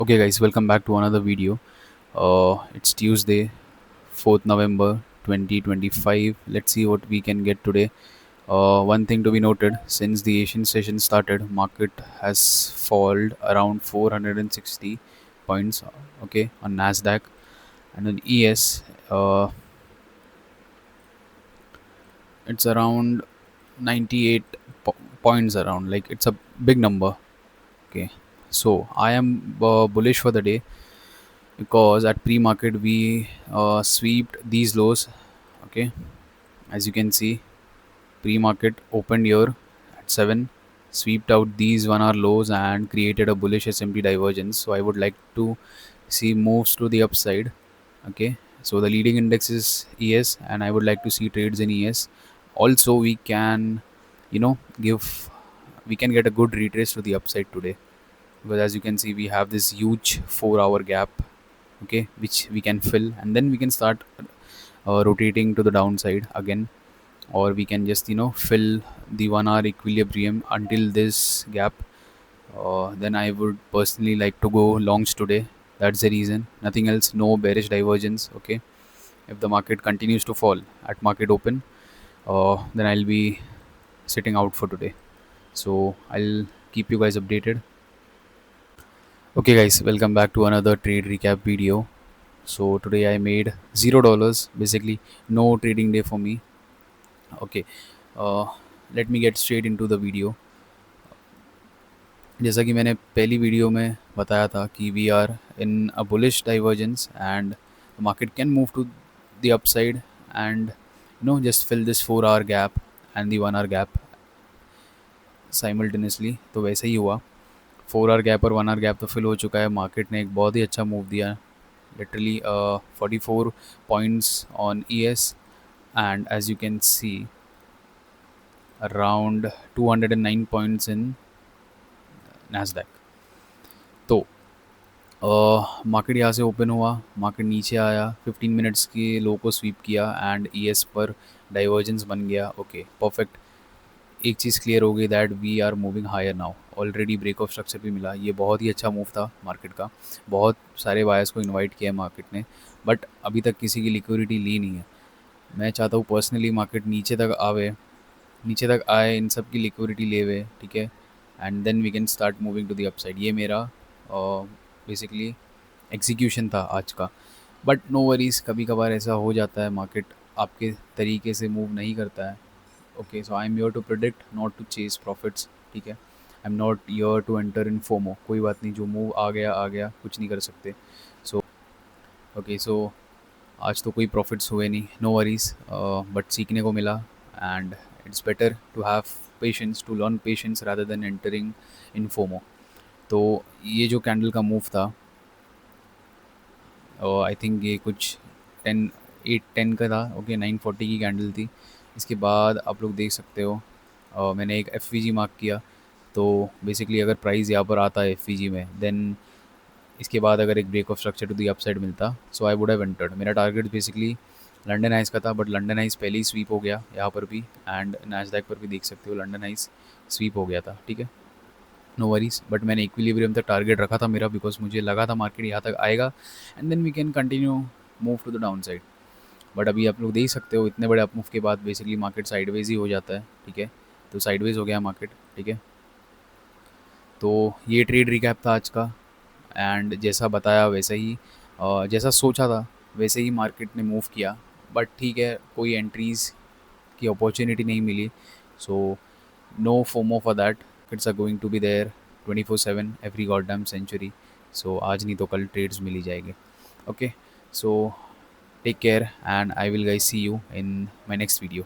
Okay, guys, welcome back to another video. It's Tuesday, 4th November 2025. Let's see what we can get today. One thing to be noted, since the Asian session started, market has fallen around 460 points, okay, on Nasdaq, and on ES, it's around 98 points around. Like, it's a big number, okay. So I am bullish for the day because at pre-market we swept these lows, okay. As you can see, pre-market opened here at 7, swept out these 1 hour lows and created a bullish SMT divergence. So I would like to see moves to the upside, okay. So the leading index is ES and I would like to see trades in ES. Also we can, give, we can get a good retrace to the upside today, because as you can see we have this huge 4 hour gap, okay, which we can fill, and then we can start rotating to the downside again, or we can just fill the 1 hour equilibrium until this gap. Then I would personally like to go longs today. That's the reason, nothing else. No bearish divergence, okay. If the market continues to fall at market open, then I'll be sitting out for today. So I'll keep you guys updated. Okay, guys, welcome back to another trade recap video. So today I made $0, basically no trading day for me, okay. uh, let me get straight into the video. जैसा कि मैंने पहली video में बताया था कि we are in a bullish divergence and market can move to the upside and just fill this 4 hour gap and the 1 hour gap simultaneously, तो वैसे ही हुआ। 4 hour गैप और 1 hour गैप तो फिल हो चुका है। मार्केट ने एक बहुत ही अच्छा मूव दिया, literally 44 points on ES, and as you can see around 209 points in Nasdaq. तो मार्केट यहाँ से ओपन हुआ, मार्केट नीचे आया, 15 मिनट्स के लो को स्वीप किया एंड ES पर डाइवर्जेंस बन गया, ओके परफेक्ट। एक चीज़ क्लियर हो गई that we are moving higher now. Already break of structure भी मिला, ये बहुत ही अच्छा मूव था मार्केट का। बहुत सारे बायर्स को इनवाइट किया है मार्केट ने, बट अभी तक किसी की लिक्विडिटी ली नहीं है। मैं चाहता हूँ पर्सनली मार्केट नीचे तक आवे, नीचे तक आए, इन सब की लिक्विडिटी ले हुए, ठीक है, and then we can start moving to the upside. ये मेरा बेसिकली एग्जीक्यूशन था आज का। बट नो वरीज, कभी कभार ऐसा हो जाता है, मार्केट आपके तरीके से मूव नहीं करता है, okay. So I am your to predict, not to chase profits, ठीक है। I am not your to enter in FOMO. कोई बात नहीं, जो मूव आ गया, कुछ नहीं कर सकते। सो ओके, सो आज तो कोई प्रॉफिट्स हुए नहीं, नो वरीज, बट सीखने को मिला and it's better to have patience, to learn patience rather than entering in FOMO. तो ये जो कैंडल का मूव था, आई थिंक ये कुछ 10 का था, ओके। 940 की कैंडल थी। इसके बाद आप लोग देख सकते हो, मैंने एक एफ मार्क किया। तो बेसिकली अगर प्राइस यहाँ पर आता है एफ में, देन इसके बाद अगर एक break of structure to the upside मिलता, so I would have entered. मेरा टारगेट बेसिकली लंडन आइस का था, बट लंडन आइस पहले ही स्वीप हो गया यहाँ पर भी, एंड नैस्डैक पर भी देख सकते हो लंडन आइस स्वीप हो गया था, ठीक है। नो वरीज, बट मैंने इक्विलिब्रियम तक टारगेट रखा था मेरा, बिकॉज मुझे लगा था मार्केट यहाँ तक आएगा and then we can continue move to the down side. But अभी आप लोग देख सकते हो, इतने बड़े अप मूव के बाद बेसिकली मार्केट साइडवेज ही हो जाता है, ठीक है। तो साइडवेज हो गया मार्केट, ठीक है। तो ये ट्रेड रिकैप था आज का, एंड जैसा बताया वैसा ही, जैसा सोचा था वैसे ही मार्केट ने मूव किया। बट ठीक है, कोई एंट्रीज़ की अपॉर्चुनिटी नहीं मिली, so no FOMO for that. Kits are going to be there 24/7 every god damn century. So आज नहीं तो कल ट्रेड्स मिल ही जाएंगे, okay. So take care and I will guys see you in my next video.